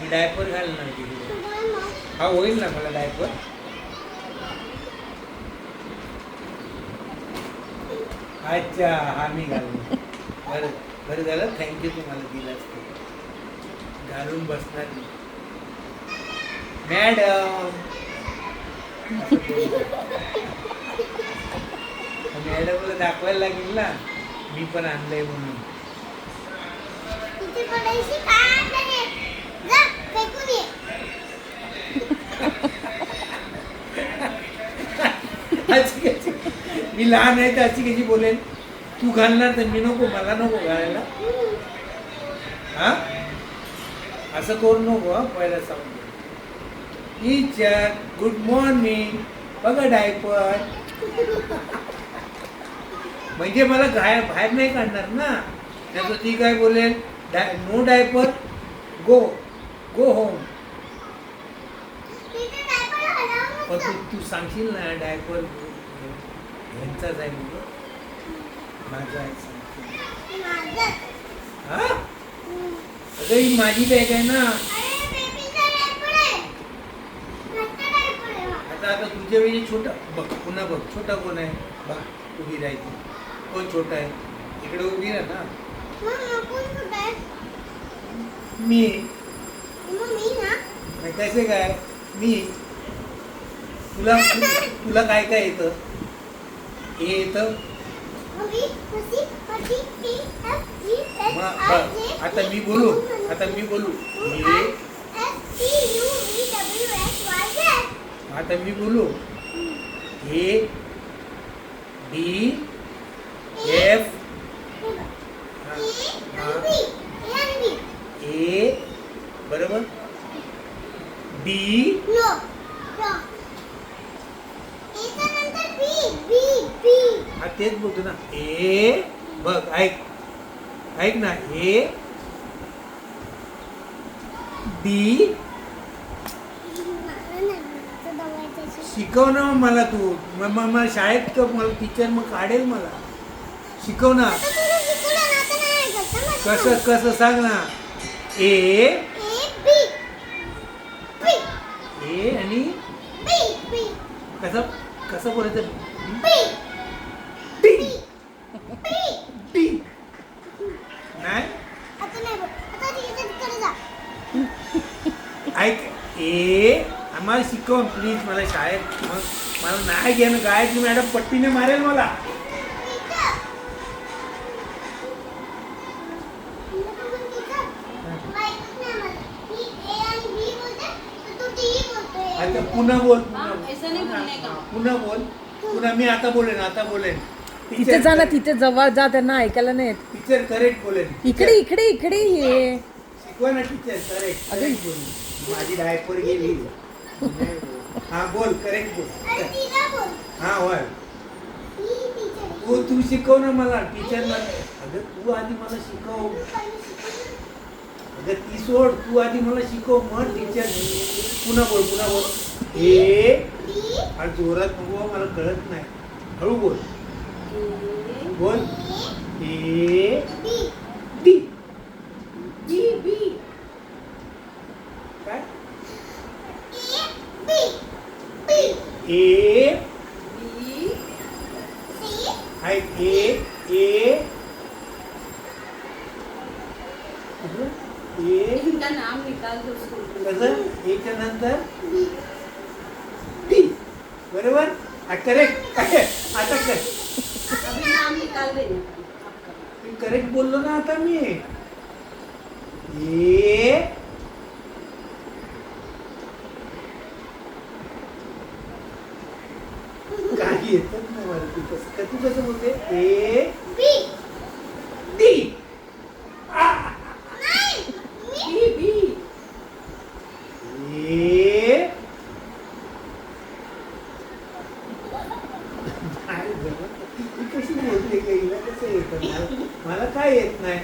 मी diaper घालणार तिकडे. हा होईल ना मला डायपर. अच्छा हा मी घालणार. बरं बरं झालं, थँक्यू तुम्हाला दिलास ते. घालून बसणार मी. मॅडम मॅडमला दाखवायला लागेल ना मी पण आणलंय म्हणून. मी लहान आहे तर अशी कशी बोलेल. तू घालणार तर मी नको, मला नको घालायला. हा असं करू नको. हा पहिला सांगतो. Teacher good morning. बघा डायपर. म्हणजे मला बाहेर नाही काढणार ना. त्याचं ती काय बोलेल, नो डायपर, गो गो होम. पण तू सांगशील ना डायपर ह्यांचाच आहे मुलं, माझा आहे सांगशील. हा अगं ही माझी बॅग आहे ना. आता तुझ्या वेळी छोटा बघ, पुन्हा बघ छोटा कोण आहे बघ. उभी राहायची कोण छोटा आहे इकडे उभी राहा ना. मी कसे काय मी. तुला तुला काय काय येतं. हे येतं. आता मी बोलू. आता मी बोलू. आता मी बोलू. ए डी एफ ए बरोबर. डी हा तेच बोलतो ना. ए बघ ऐक ऐक ना. ए डी शिकव ना मला तू. मला शाळेत मला टीचर मग काढेल मला. शिकव ना. कसं कसं सांग ना. ए ए आणि कसं कसं बोलायचं. नाही ऐक. ए आम्हाला शिकव प्लीज. मला शाळेत मग मला नाही घेणं. गायची मॅडम पट्टीने मारेल मला. आता पुन्हा बोल. पुन्हा बोल. पुन्हा मी आता बोलेन. आता बोलेन. तिथे जा ना. तिथे जवळ जा. त्यांना ऐकायला नाही. टीचर करेक्ट बोलेन. इकडे इकडे इकडे ये. शिकवा ना टीचर. करेक्ट बोल. माझी डायपर गेली. हा बोल. करेक्ट बोल. हा होय. तू शिकव ना मला. टीचरला. अगं तू आधी मला शिकव. अगं ती सोड. तू आधी मला शिकव मग टीचर. पुन्हा बोल. पुन्हा बोल. ए आणि जोरात नको. मला कळत नाही. हळू बोल. बोल. ए डी बी बी काय. ए हाय. ए इनका नाम निकाल दो. कसं एकच्या नंतर टी. बरोबर. करेक्ट. आता कर. अभी नाम निकाल देना. करेक्ट बोललो ना आता मी. ए काही येतच नाही मला. तू कसं बोलते. ए डी बी ए कशी बोलते. कसं येतं मला काय येत नाही.